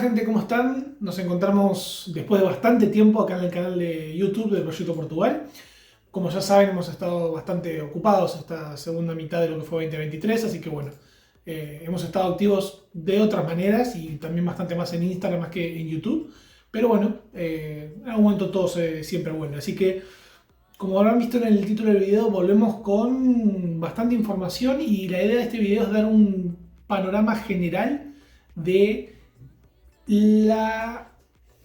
gente, ¿cómo están? Nos encontramos después de bastante tiempo acá en el canal de YouTube del Proyecto Portugal. Como ya saben, hemos estado bastante ocupados esta segunda mitad de lo que fue 2023, así que bueno, hemos estado activos de otras maneras y también bastante más en Instagram más que en YouTube. Pero bueno, en algún momento todo siempre vuelve. Así que, como habrán visto en el título del video, volvemos con bastante información y la idea de este video es dar un panorama general de la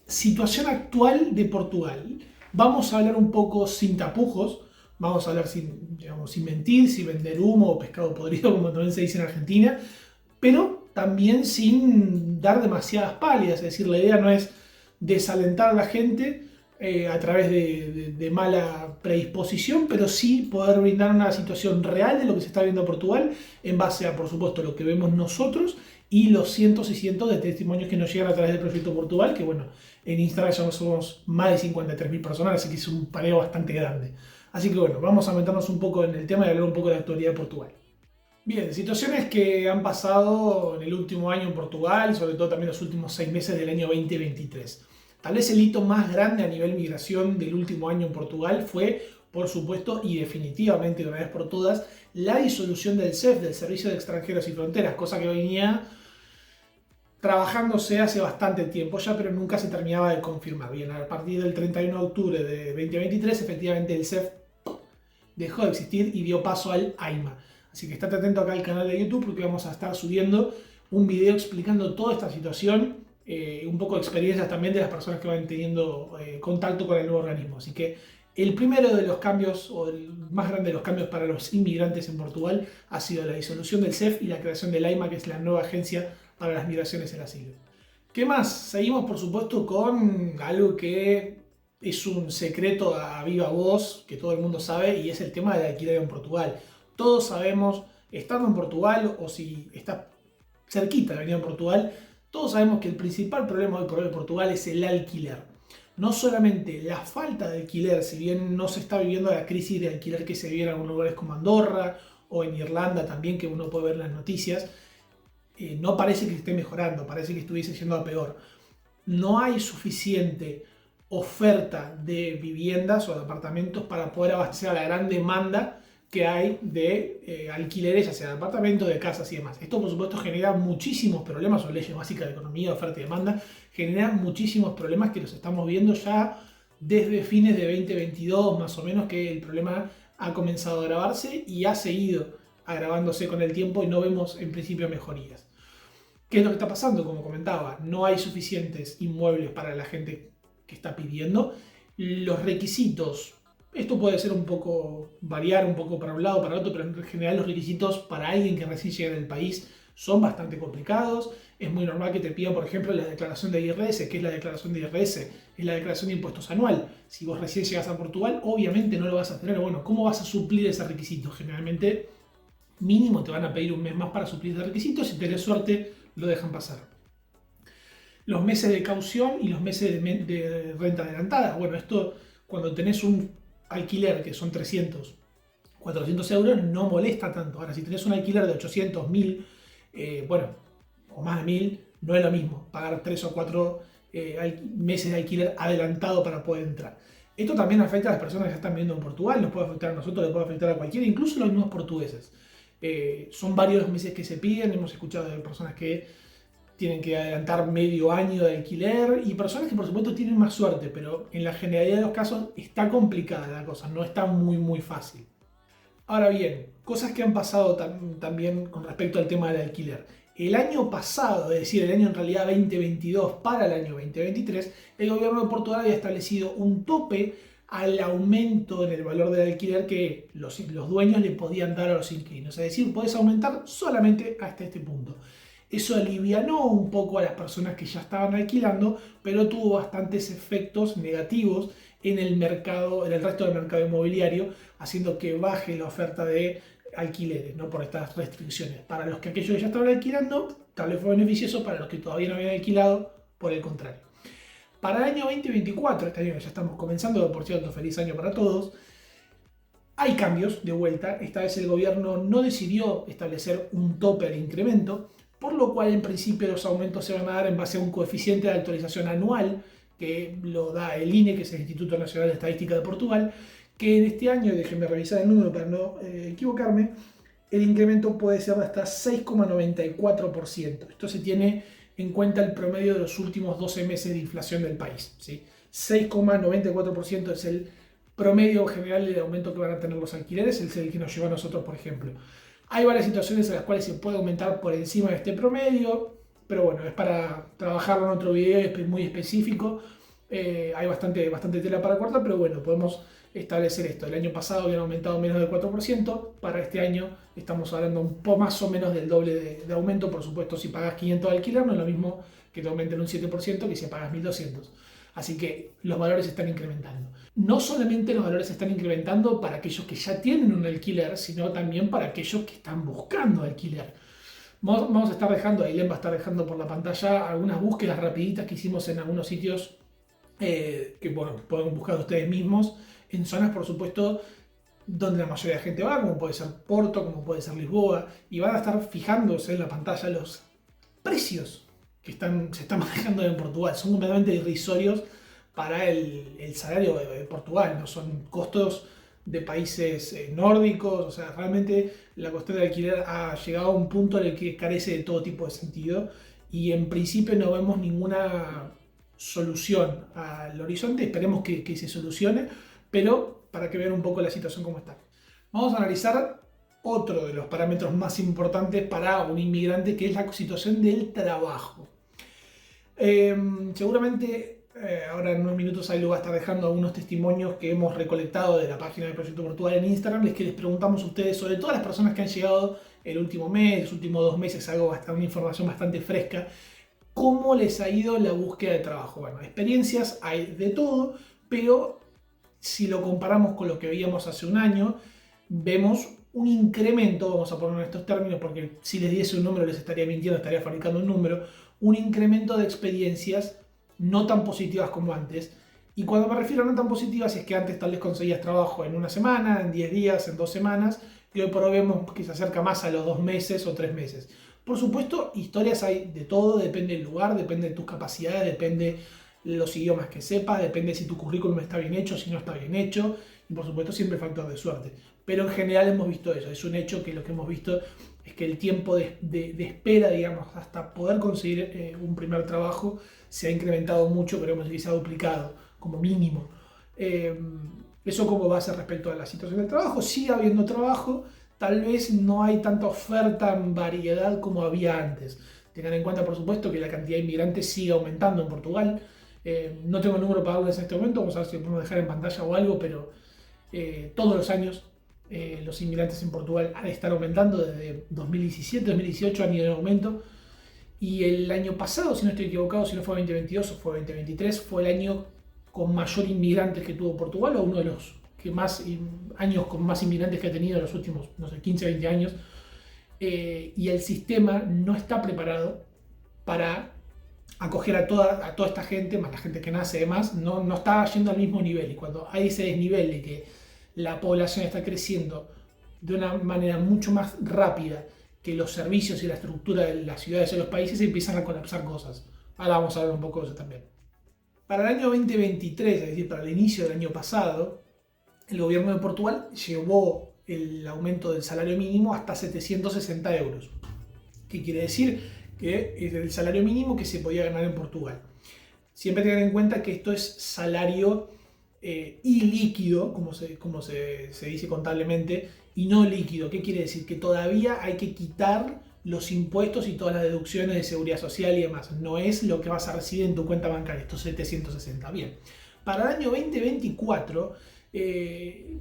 situación actual de Portugal. Vamos a hablar un poco sin tapujos, vamos a hablar sin mentir, sin vender humo o pescado podrido, como también se dice en Argentina, pero también sin dar demasiadas pálidas. Es decir, la idea no es desalentar a la gente a través de mala predisposición, pero sí poder brindar una situación real de lo que se está viendo en Portugal en base a, por supuesto, lo que vemos nosotros y los cientos y cientos de testimonios que nos llegan a través del Proyecto Portugal, que bueno, en Instagram ya somos más de 53.000 personas, así que es un paneo bastante grande. Así que bueno, vamos a meternos un poco en el tema y hablar un poco de la actualidad de Portugal. Bien, situaciones que han pasado en el último año en Portugal, sobre todo también los últimos 6 meses del año 2023. Tal vez el hito más grande a nivel migración del último año en Portugal fue, por supuesto y definitivamente de una vez por todas, la disolución del SEF, del Servicio de Extranjeros y Fronteras, cosa que venía trabajándose hace bastante tiempo ya, pero nunca se terminaba de confirmar. Bien, a partir del 31 de octubre de 2023, efectivamente el SEF dejó de existir y dio paso al AIMA. Así que estate atento acá al canal de YouTube porque vamos a estar subiendo un video explicando toda esta situación, un poco de experiencias también de las personas que van teniendo contacto con el nuevo organismo. Así que el primero de los cambios, o el más grande de los cambios para los inmigrantes en Portugal, ha sido la disolución del SEF y la creación del AIMA, que es la nueva agencia para las migraciones y el asilo. ¿Qué más? Seguimos, por supuesto, con algo que es un secreto a viva voz, que todo el mundo sabe, y es el tema del alquiler en Portugal. Todos sabemos, estando en Portugal, o si estás cerquita de venir a Portugal, todos sabemos que el principal problema hoy por hoy en Portugal es el alquiler. No solamente la falta de alquiler, si bien no se está viviendo la crisis de alquiler que se vive en algunos lugares como Andorra o en Irlanda también, que uno puede ver en las noticias, no parece que esté mejorando, parece que estuviese yendo a peor. No hay suficiente oferta de viviendas o de apartamentos para poder abastecer a la gran demanda que hay de alquileres, ya sea de apartamentos, de casas y demás. Esto, por supuesto, genera muchísimos problemas, son leyes básicas de economía, oferta y demanda, genera muchísimos problemas que los estamos viendo ya desde fines de 2022, más o menos, que el problema ha comenzado a agravarse y ha seguido agravándose con el tiempo y no vemos en principio mejorías. ¿Qué es lo que está pasando? Como comentaba, no hay suficientes inmuebles para la gente que está pidiendo. Los requisitos, esto puede ser un poco, variar un poco para un lado, para el otro, pero en general los requisitos para alguien que recién llega al país son bastante complicados. Es muy normal que te pidan, por ejemplo, la declaración de IRS. ¿Qué es la declaración de IRS? Es la declaración de impuestos anual. Si vos recién llegas a Portugal, obviamente no lo vas a tener. Bueno, ¿cómo vas a suplir ese requisito? Generalmente, mínimo te van a pedir un mes más para suplir ese requisito. Si tenés suerte, lo dejan pasar. Los meses de caución y los meses de renta adelantada. Bueno, esto cuando tenés un alquiler que son 300, 400 euros, no molesta tanto. Ahora, si tenés un alquiler de 800, 1000, bueno, o más de 1000, no es lo mismo pagar 3 o 4 meses de alquiler adelantado para poder entrar. Esto también afecta a las personas que ya están viviendo en Portugal, nos puede afectar a nosotros, le puede afectar a cualquiera, incluso a los mismos portugueses. Son varios meses que se piden, hemos escuchado de personas que tienen que adelantar medio año de alquiler y personas que por supuesto tienen más suerte, pero en la generalidad de los casos está complicada la cosa, no está muy fácil. Ahora bien, cosas que han pasado también con respecto al tema del alquiler. El año pasado, es decir, el año en realidad 2022 para el año 2023, el gobierno de Portugal había establecido un tope al aumento en el valor del alquiler que los dueños le podían dar a los inquilinos. Es decir, podés aumentar solamente hasta este punto. Eso alivianó un poco a las personas que ya estaban alquilando, pero tuvo bastantes efectos negativos en el mercado, en el resto del mercado inmobiliario, haciendo que baje la oferta de alquileres, ¿no? Por estas restricciones. Para los que aquellos que ya estaban alquilando, tal vez fue beneficioso; para los que todavía no habían alquilado, por el contrario. Para el año 2024, este año que ya estamos comenzando, por cierto, feliz año para todos, hay cambios de vuelta. Esta vez el gobierno no decidió establecer un tope al incremento. por lo cual en principio los aumentos se van a dar en base a un coeficiente de actualización anual que lo da el INE, que es el Instituto Nacional de Estadística de Portugal, que en este año, déjenme revisar el número para no equivocarme, el incremento puede ser de hasta 6,94%. Esto se tiene en cuenta el promedio de los últimos 12 meses de inflación del país, ¿sí? 6,94% es el promedio general del aumento que van a tener los alquileres, es el que nos lleva a nosotros, por ejemplo. Hay varias situaciones en las cuales se puede aumentar por encima de este promedio, pero bueno, es para trabajarlo en otro video, es muy específico. Hay bastante tela para cortar, pero bueno, podemos establecer esto. El año pasado habían aumentado menos del 4%, para este año estamos hablando un poco más o menos del doble de aumento. Por supuesto, si pagas 500 de alquiler no es lo mismo que te aumenten un 7% que si pagas 1200. Así que los valores están incrementando. No solamente los valores están incrementando para aquellos que ya tienen un alquiler, sino también para aquellos que están buscando alquiler. Vamos a estar dejando, Ailén va a estar dejando por la pantalla algunas búsquedas rapiditas que hicimos en algunos sitios que bueno, pueden buscar ustedes mismos, en zonas por supuesto donde la mayoría de la gente va, como puede ser Porto, como puede ser Lisboa, y van a estar fijándose en la pantalla los precios que se están manejando en Portugal. Son completamente irrisorios para el salario de Portugal, no son costos de países nórdicos. O sea, realmente la cuestión del alquiler ha llegado a un punto en el que carece de todo tipo de sentido y en principio no vemos ninguna solución al horizonte. Esperemos que se solucione, pero para que vean un poco la situación como está. Vamos a analizar otro de los parámetros más importantes para un inmigrante, que es la situación del trabajo. Seguramente ahora en unos minutos ahí lo va a estar dejando algunos testimonios que hemos recolectado de la página del Proyecto Portugal en Instagram, que les preguntamos a ustedes sobre todas las personas que han llegado el último mes, los últimos 2 meses, una información bastante fresca. ¿Cómo les ha ido la búsqueda de trabajo? Bueno, experiencias hay de todo, pero si lo comparamos con lo que veíamos hace un año, vemos un incremento, vamos a poner en estos términos, porque si les diese un número les estaría mintiendo, estaría fabricando un número, un incremento de experiencias no tan positivas como antes. Y cuando me refiero a no tan positivas, es que antes tal vez conseguías trabajo en una semana, en 10 días, en 2 semanas, y hoy por hoy vemos que se acerca más a los 2 meses o 3 meses. Por supuesto, historias hay de todo, depende del lugar, depende de tus capacidades, depende de los idiomas que sepas, depende si tu currículum está bien hecho, si no está bien hecho, y por supuesto siempre factor de suerte. Pero en general hemos visto eso, es un hecho que lo que hemos visto es que el tiempo de espera, digamos, hasta poder conseguir un primer trabajo se ha incrementado mucho, pero hemos se ha duplicado como mínimo. Eso como base respecto a la situación del trabajo. Sigue habiendo trabajo, tal vez no hay tanta oferta en variedad como había antes. Tengan en cuenta, por supuesto, que la cantidad de inmigrantes sigue aumentando en Portugal. No tengo el número para darles en este momento, vamos a ver si lo podemos dejar en pantalla o algo, pero todos los años los inmigrantes en Portugal han estado aumentando. Desde 2017, 2018 han ido en aumento. Y el año pasado, si no estoy equivocado, si no fue 2022 o fue 2023, fue el año con mayor inmigrantes que tuvo Portugal, o uno de los años con más inmigrantes que ha tenido en los últimos, no sé, 15, 20 años. Y el sistema no está preparado para acoger a toda esta gente, más la gente que nace, además, no está yendo al mismo nivel. Y cuando hay ese desnivel de que la población está creciendo de una manera mucho más rápida que los servicios y la estructura de las ciudades y los países, empiezan a colapsar cosas. Ahora vamos a hablar un poco de eso también. Para el año 2023, es decir, para el inicio del año pasado, el gobierno de Portugal llevó el aumento del salario mínimo hasta 760 euros. ¿Qué quiere decir? Que es el salario mínimo que se podía ganar en Portugal. Siempre tengan en cuenta que esto es salario ilíquido, como se dice contablemente, y no líquido. ¿Qué quiere decir? Que todavía hay que quitar los impuestos y todas las deducciones de seguridad social y demás. No es lo que vas a recibir en tu cuenta bancaria, estos 760. Bien, para el año 2024,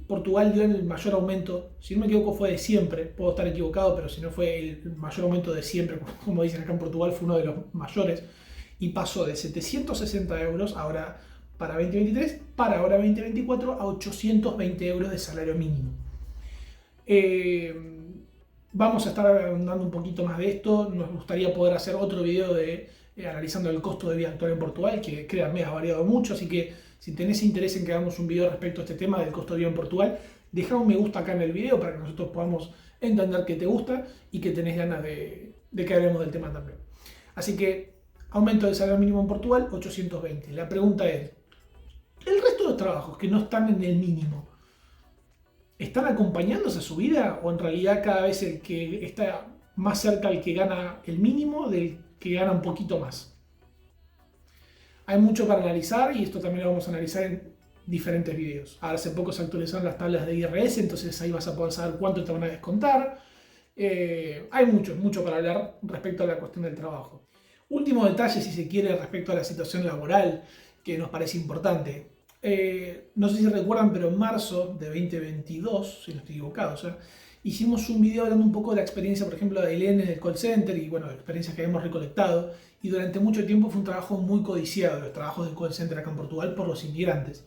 Portugal dio el mayor aumento, si no me equivoco fue de siempre, puedo estar equivocado, pero si no fue el mayor aumento de siempre, como dicen acá en Portugal, fue uno de los mayores, y pasó de 760 euros ahora para 2023, para ahora 2024, a 820 euros de salario mínimo. Vamos a estar hablando un poquito más de esto. Nos gustaría poder hacer otro video analizando el costo de vida actual en Portugal, que créanme ha variado mucho, así que si tenés interés en que hagamos un video respecto a este tema del costo de vida en Portugal, deja un me gusta acá en el video para que nosotros podamos entender que te gusta y que tenés ganas de de que hablemos del tema también. Así que, aumento del salario mínimo en Portugal, 820. La pregunta es, ¿el resto de los trabajos que no están en el mínimo, están acompañando esa subida? ¿O en realidad cada vez el que está más cerca al que gana el mínimo del que gana un poquito más? Hay mucho para analizar y esto también lo vamos a analizar en diferentes videos. Ahora hace poco se actualizaron las tablas de IRS, entonces ahí vas a poder saber cuánto te van a descontar. Hay mucho para hablar respecto a la cuestión del trabajo. Último detalle, si se quiere, respecto a la situación laboral, que nos parece importante. No sé si recuerdan, pero en marzo de 2022, si no estoy equivocado, hicimos un video hablando un poco de la experiencia, por ejemplo, de Elena en el call center y, bueno, experiencias que hemos recolectado. Y durante mucho tiempo fue un trabajo muy codiciado, los trabajos de call center acá en Portugal, por los inmigrantes.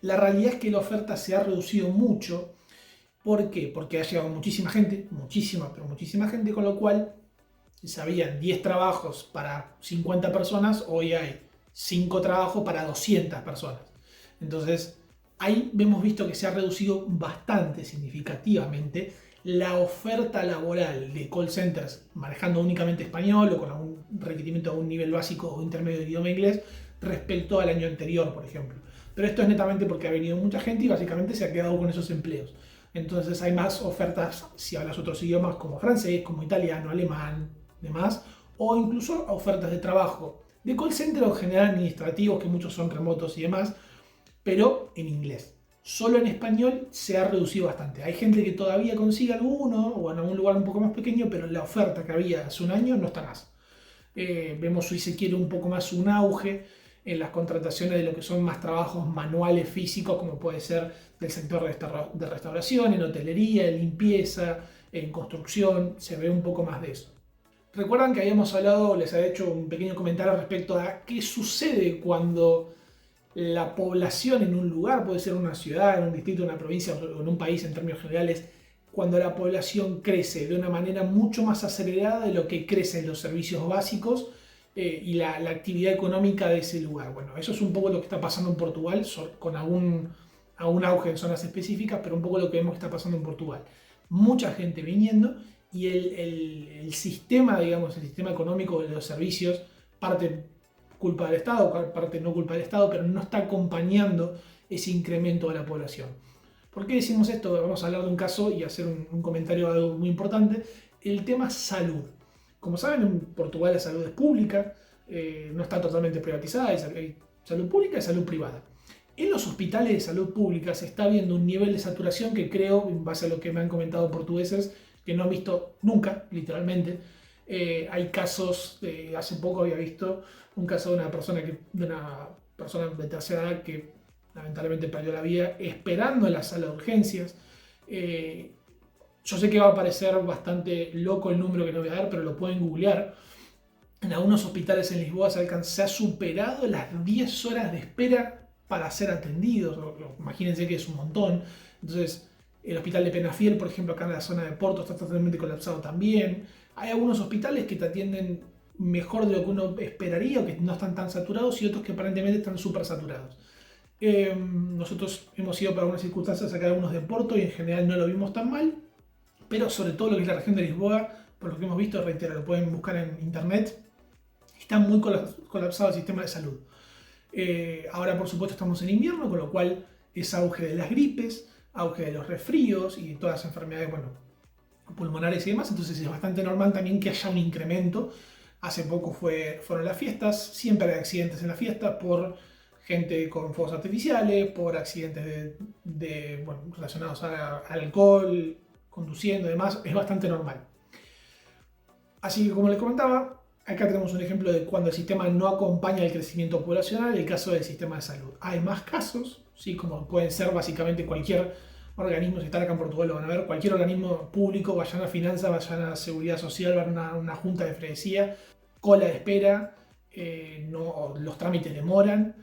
La realidad es que la oferta se ha reducido mucho. ¿Por qué? Porque ha llegado muchísima gente, muchísima gente, con lo cual, si habían 10 trabajos para 50 personas, hoy hay 5 trabajos para 200 personas. Entonces, ahí hemos visto que se ha reducido bastante significativamente la oferta laboral de call centers manejando únicamente español o con algún requerimiento a un nivel básico o intermedio de idioma inglés respecto al año anterior, por ejemplo. Pero esto es netamente porque ha venido mucha gente y básicamente se ha quedado con esos empleos. Entonces hay más ofertas si hablas otros idiomas como francés, como italiano, alemán, demás, o incluso ofertas de trabajo de call center o general administrativos, que muchos son remotos y demás, pero en inglés. Solo en español se ha reducido bastante. Hay gente que todavía consigue alguno o en algún lugar un poco más pequeño, pero la oferta que había hace un año no está más. Vemos, si se quiere, un poco más un auge en las contrataciones de lo que son más trabajos manuales físicos, como puede ser del sector de restauración, en hotelería, en limpieza, en construcción. Se ve un poco más de eso. Recuerdan que habíamos hablado, les había hecho un pequeño comentario respecto a qué sucede cuando la población en un lugar, puede ser una ciudad, en un distrito, una provincia o en un país en términos generales, cuando la población crece de una manera mucho más acelerada de lo que crecen los servicios básicos y la actividad económica de ese lugar. Bueno, eso es un poco lo que está pasando en Portugal, con algún auge en zonas específicas, pero un poco lo que vemos que está pasando en Portugal. Mucha gente viniendo y el sistema, digamos, el sistema económico de los servicios, parte culpa del Estado, parte no culpa del Estado, pero no está acompañando ese incremento de la población. ¿Por qué decimos esto? Vamos a hablar de un caso y hacer un comentario de algo muy importante. El tema salud. Como saben, en Portugal la salud es pública, no está totalmente privatizada, hay salud pública y salud privada. En los hospitales de salud pública se está viendo un nivel de saturación que creo, en base a lo que me han comentado portugueses, que no han visto nunca, literalmente. Hay casos, hace poco había visto un caso de una persona de tercera edad que lamentablemente perdió la vida esperando en la sala de urgencias. Yo sé que va a parecer bastante loco el número que no voy a dar, pero lo pueden googlear. En algunos hospitales en Lisboa se ha superado las 10 horas de espera para ser atendidos. Imagínense que es un montón. Entonces, el hospital de Penafiel, por ejemplo, acá en la zona de Porto, está totalmente colapsado también. Hay algunos hospitales que te atienden mejor de lo que uno esperaría o que no están tan saturados y otros que aparentemente están súper saturados. Nosotros hemos ido para algunas circunstancias acá algunos de Porto y en general no lo vimos tan mal, pero sobre todo lo que es la región de Lisboa, por lo que hemos visto, reitero, lo pueden buscar en internet, está muy colapsado el sistema de salud. Ahora, por supuesto, estamos en invierno, con lo cual es auge de las gripes, auge de los resfríos y todas las enfermedades, bueno, pulmonares y demás, entonces es bastante normal también que haya un incremento. Hace poco fueron las fiestas, siempre hay accidentes en las fiestas por gente con fuegos artificiales, por accidentes relacionados al alcohol, conduciendo y demás, es bastante normal. Así que, como les comentaba, acá tenemos un ejemplo de cuando el sistema no acompaña el crecimiento poblacional, el caso del sistema de salud. Hay más casos, ¿sí? Como pueden ser básicamente cualquier organismo, si están acá en Portugal lo van a ver, cualquier organismo público, vayan a finanzas, vayan a seguridad social, van a una junta de freguesía, cola de espera, los trámites demoran,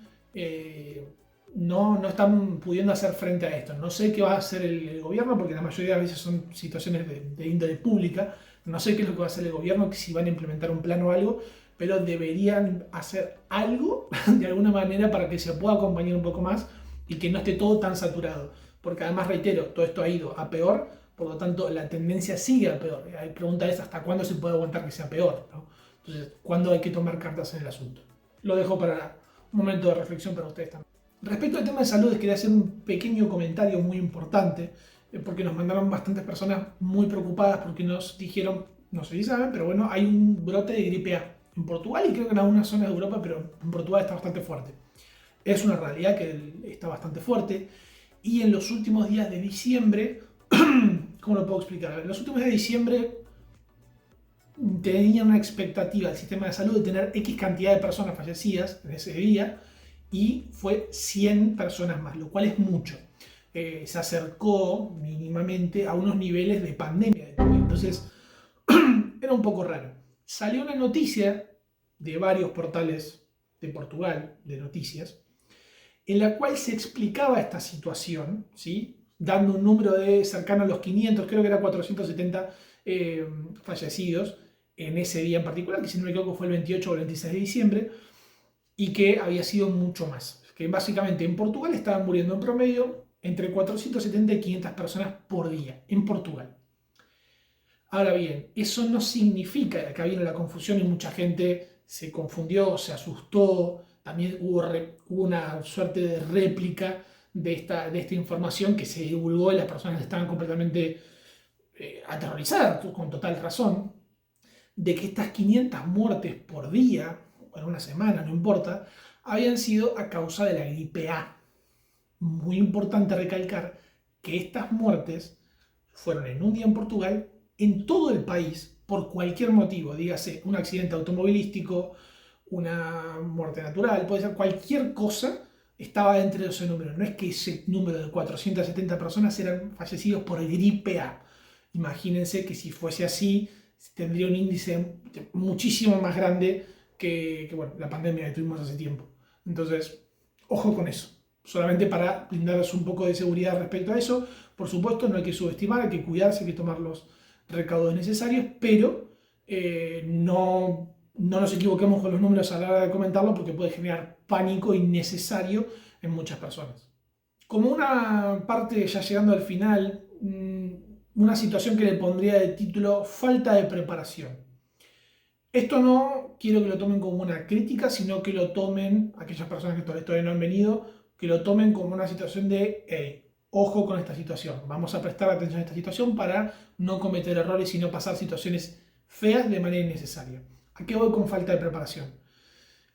no están pudiendo hacer frente a esto. No sé qué va a hacer el gobierno, porque la mayoría de veces son situaciones de índole pública. No sé qué es lo que va a hacer el gobierno, si van a implementar un plan o algo, pero deberían hacer algo de alguna manera para que se pueda acompañar un poco más y que no esté todo tan saturado. Porque además, reitero, todo esto ha ido a peor por lo tanto la tendencia sigue a peor. La pregunta es hasta cuándo se puede aguantar que sea peor, ¿no? Entonces, ¿cuándo hay que tomar cartas en el asunto? Lo dejo para un momento de reflexión para ustedes también. Respecto al tema de salud, quería hacer un pequeño comentario muy importante, porque nos mandaron bastantes personas muy preocupadas porque nos dijeron, no sé si saben, pero bueno, hay un brote de gripe A en Portugal y creo que en algunas zonas de Europa, pero en Portugal está bastante fuerte. Es una realidad que está bastante fuerte y en los últimos días de diciembre, ¿cómo lo puedo explicar? En los últimos días de diciembre tenía una expectativa del sistema de salud de tener X cantidad de personas fallecidas en ese día y fue 100 personas más, lo cual es mucho. Se acercó mínimamente a unos niveles de pandemia de COVID. Entonces, era un poco raro. Salió una noticia de varios portales de Portugal, de noticias, en la cual se explicaba esta situación, ¿sí? Dando un número de cercano a los 500, creo que era 470 fallecidos en ese día en particular, que si no me equivoco fue el 28 o el 26 de diciembre, y que había sido mucho más. Que básicamente en Portugal estaban muriendo en promedio entre 470 y 500 personas por día, en Portugal. Ahora bien, eso no significa, acá viene la confusión y mucha gente se confundió, se asustó, también hubo una suerte de réplica de esta información que se divulgó y las personas estaban completamente aterrorizadas, con total razón, de que estas 500 muertes por día, o en una semana, no importa, habían sido a causa de la gripe A. Muy importante recalcar que estas muertes fueron en un día en Portugal, en todo el país, por cualquier motivo, dígase un accidente automovilístico, una muerte natural, puede ser cualquier cosa, estaba dentro de ese número. No es que ese número de 470 personas eran fallecidos por gripe A. Imagínense que si fuese así, tendría un índice muchísimo más grande que bueno, la pandemia que tuvimos hace tiempo. Entonces, ojo con eso. Solamente para brindarles un poco de seguridad respecto a eso. Por supuesto, no hay que subestimar, hay que cuidarse, hay que tomar los recaudos necesarios, pero no nos equivoquemos con los números a la hora de comentarlo porque puede generar pánico innecesario en muchas personas. Como una parte, ya llegando al final, una situación que le pondría de título falta de preparación. Esto no quiero que lo tomen como una crítica, sino que lo tomen, aquellas personas que todavía no han venido, que lo tomen como una situación de, hey, ojo con esta situación, vamos a prestar atención a esta situación para no cometer errores y no pasar situaciones feas de manera innecesaria. ¿A qué voy con falta de preparación?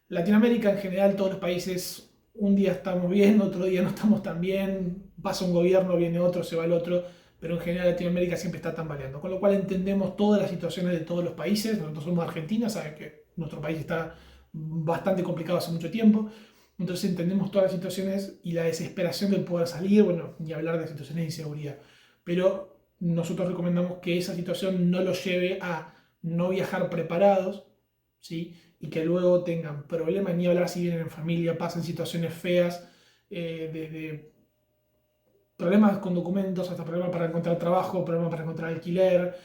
Latinoamérica en general, todos los países, un día estamos bien, otro día no estamos tan bien, pasa un gobierno, viene otro, se va el otro, pero en general Latinoamérica siempre está tambaleando, con lo cual entendemos todas las situaciones de todos los países. Nosotros somos Argentina, saben que nuestro país está bastante complicado hace mucho tiempo, entonces entendemos todas las situaciones y la desesperación de poder salir, bueno, ni hablar de situaciones de inseguridad, pero nosotros recomendamos que esa situación no los lleve a no viajar preparados, ¿sí? Y que luego tengan problemas, ni hablar si vienen en familia, pasan situaciones feas, de problemas con documentos, hasta problemas para encontrar trabajo, problemas para encontrar alquiler,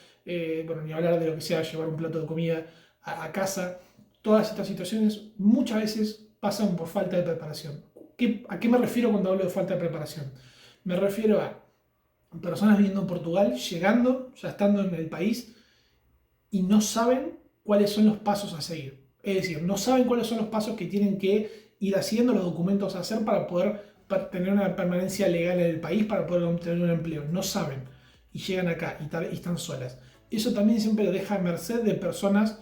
bueno, ni hablar de lo que sea llevar un plato de comida a casa. Todas estas situaciones muchas veces pasan por falta de preparación. ¿A qué me refiero cuando hablo de falta de preparación? Me refiero a personas viviendo en Portugal, llegando, ya estando en el país, y no saben cuáles son los pasos a seguir. Es decir, no saben cuáles son los pasos que tienen que ir haciendo, los documentos a hacer para poder tener una permanencia legal en el país, para poder obtener un empleo. No saben y llegan acá y están solas. Eso también siempre lo deja a merced de personas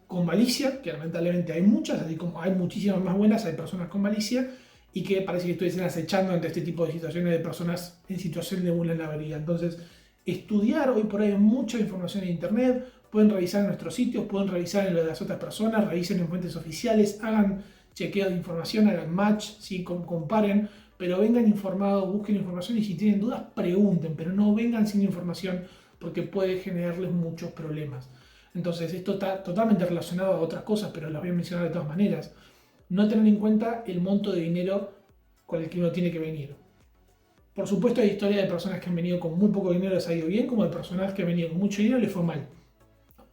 con malicia, que lamentablemente hay muchas, así como hay muchísimas más buenas, hay personas con malicia y que parece que estuviesen acechando ante este tipo de situaciones de personas en situación de vulnerabilidad. Entonces, estudiar, hoy por ahí hay mucha información en internet, pueden revisar en nuestros sitios, pueden revisar en lo de las otras personas, revisen en fuentes oficiales, hagan chequeos de información, hagan match, ¿sí? Comparen, pero vengan informados, busquen información y si tienen dudas pregunten, pero no vengan sin información porque puede generarles muchos problemas. Entonces esto está totalmente relacionado a otras cosas, pero las voy a mencionar de todas maneras. No tener en cuenta el monto de dinero con el que uno tiene que venir. Por supuesto hay historias de personas que han venido con muy poco dinero y les ha ido bien, como de personas que han venido con mucho dinero y les fue mal.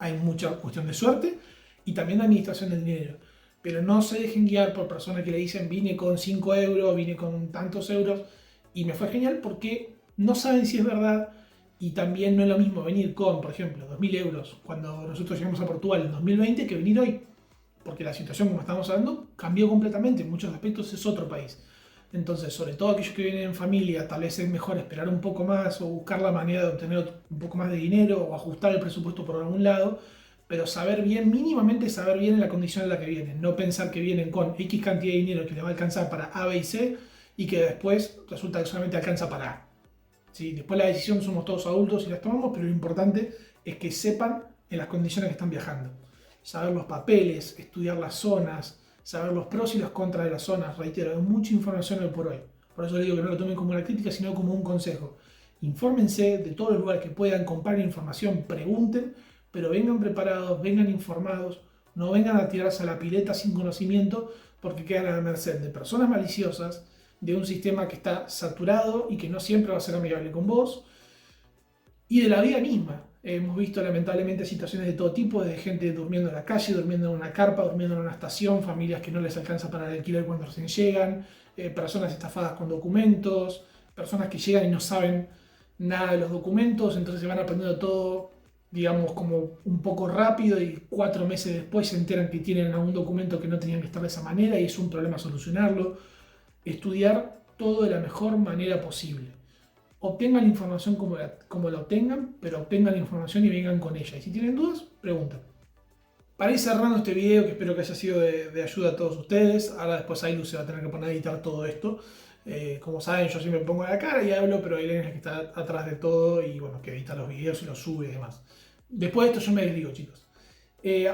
Hay mucha cuestión de suerte y también de administración del dinero. Pero no se dejen guiar por personas que le dicen vine con 5 euros, vine con tantos euros y me fue genial, porque no saben si es verdad Y también no es lo mismo venir con, por ejemplo, 2.000 euros cuando nosotros llegamos a Portugal en 2020 que venir hoy. Porque la situación, como estamos hablando, cambió completamente. En muchos aspectos es otro país. Entonces, sobre todo aquellos que vienen en familia, tal vez es mejor esperar un poco más o buscar la manera de obtener un poco más de dinero o ajustar el presupuesto por algún lado, pero saber bien, mínimamente saber bien en la condición en la que vienen. No pensar que vienen con X cantidad de dinero que les va a alcanzar para A, B y C y que después resulta que solamente alcanza para A. ¿Sí? Después la decisión somos todos adultos y las tomamos, pero lo importante es que sepan en las condiciones que están viajando. Saber los papeles, estudiar las zonas, saber los pros y los contras de las zonas. Reitero, hay mucha información hoy por hoy. Por eso les digo que no lo tomen como una crítica, sino como un consejo. Infórmense de todos los lugares que puedan, comparen información, pregunten, pero vengan preparados, vengan informados, no vengan a tirarse a la pileta sin conocimiento, porque quedan a la merced de personas maliciosas, de un sistema que está saturado y que no siempre va a ser amigable con vos, y de la vida misma. Hemos visto lamentablemente situaciones de todo tipo, de gente durmiendo en la calle, durmiendo en una carpa, durmiendo en una estación, familias que no les alcanza para el alquiler cuando recién llegan, personas estafadas con documentos, personas que llegan y no saben nada de los documentos, entonces se van aprendiendo todo, digamos, como un poco rápido y 4 meses después se enteran que tienen algún documento que no tenían que estar de esa manera y es un problema solucionarlo. Estudiar todo de la mejor manera posible. Obtengan la información como la obtengan, pero obtengan la información y vengan con ella. Y si tienen dudas, pregunten. Para ir cerrando este video, que espero que haya sido de ayuda a todos ustedes, ahora después Ailu se va a tener que poner a editar todo esto. Como saben, yo siempre me pongo la cara y hablo, pero Elena es la que está atrás de todo y bueno, que edita los videos y los sube y demás. Después de esto yo me desdigo, chicos.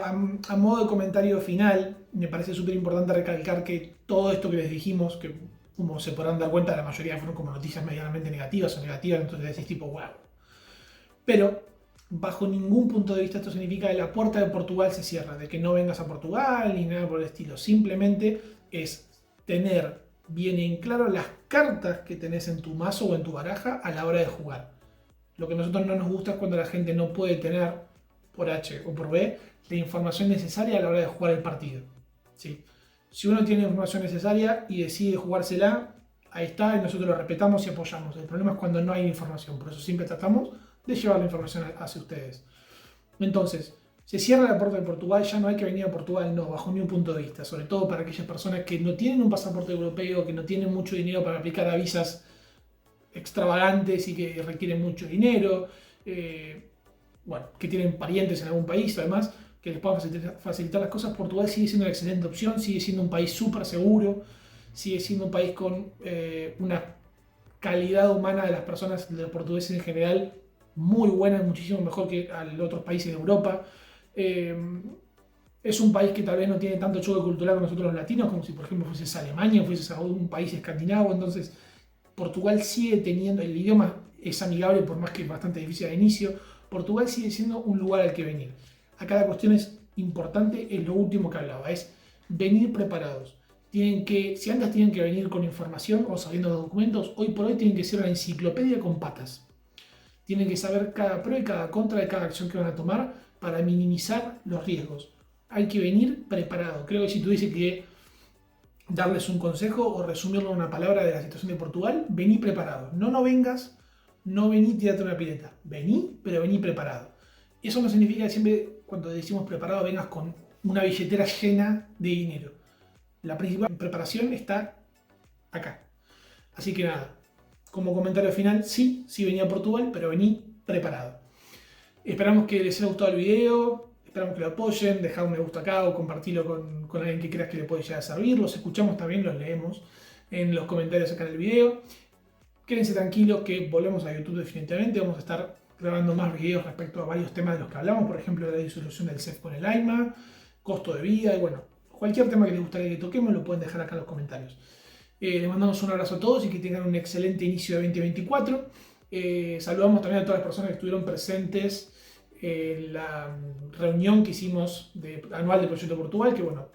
A modo de comentario final, me parece súper importante recalcar que todo esto que les dijimos, que como se podrán dar cuenta, la mayoría fueron como noticias medianamente negativas o negativas, entonces decís tipo, wow. Pero bajo ningún punto de vista esto significa que la puerta de Portugal se cierra, de que no vengas a Portugal ni nada por el estilo. Simplemente es tener bien en claro las cartas que tenés en tu mazo o en tu baraja a la hora de jugar. Lo que a nosotros no nos gusta es cuando la gente no puede tener, por H o por B, la información necesaria a la hora de jugar el partido. ¿Sí? Si uno tiene la información necesaria y decide jugársela, ahí está, y nosotros lo respetamos y apoyamos. El problema es cuando no hay información, por eso siempre tratamos de llevar la información hacia ustedes. Entonces, se cierra la puerta de Portugal, ya no hay que venir a Portugal, no, bajo ningún punto de vista, sobre todo para aquellas personas que no tienen un pasaporte europeo, que no tienen mucho dinero para aplicar a visas extravagantes y que requieren mucho dinero, bueno, que tienen parientes en algún país, además, que les puedan facilitar las cosas. Portugal sigue siendo una excelente opción, sigue siendo un país súper seguro, sigue siendo un país con una calidad humana de las personas, de los portugueses en general, muy buena, muchísimo mejor que a los otros países de Europa. Es un país que tal vez no tiene tanto choque cultural con nosotros los latinos, como si por ejemplo fueses a Alemania, fueses a un país escandinavo. Entonces Portugal sigue teniendo, el idioma es amigable por más que es bastante difícil al inicio. Portugal sigue siendo un lugar al que venir. Acá la cuestión es importante, es lo último que hablaba, es venir preparados. Si antes tienen que venir con información o sabiendo los documentos, hoy por hoy tienen que ser una enciclopedia con patas. Tienen que saber cada pro y cada contra de cada acción que van a tomar para minimizar los riesgos. Hay que venir preparado. Creo que si tuviese que darles un consejo o resumirlo en una palabra de la situación de Portugal, vení preparado. No vengas, no vení tirate una pileta. Vení, pero vení preparado. Eso no significa que siempre cuando decimos preparado vengas con una billetera llena de dinero. La principal preparación está acá. Así que nada, como comentario final, sí venía a Portugal, pero vení preparado. Esperamos que les haya gustado el video, esperamos que lo apoyen, dejad un me gusta acá o compartilo con alguien que creas que le puede llegar a servir. Los escuchamos también, los leemos en los comentarios acá en el video. Quédense tranquilos que volvemos a YouTube definitivamente, vamos a estar grabando más videos respecto a varios temas de los que hablamos, por ejemplo la disolución del CEF con el AIMA, costo de vida y bueno, cualquier tema que les gustaría que toquemos lo pueden dejar acá en los comentarios. Les mandamos un abrazo a todos y que tengan un excelente inicio de 2024. Saludamos también a todas las personas que estuvieron presentes en la reunión que hicimos anual de Proyecto Portugal, que bueno,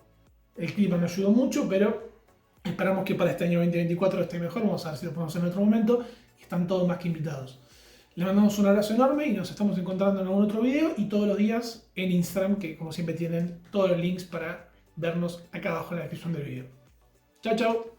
el clima no ayudó mucho, pero esperamos que para este año 2024 esté mejor. Vamos a ver si lo podemos hacer en otro momento. Están todos más que invitados. Les mandamos un abrazo enorme y nos estamos encontrando en algún otro video y todos los días en Instagram, que como siempre tienen todos los links para vernos acá abajo en la descripción del video. Chao, chao.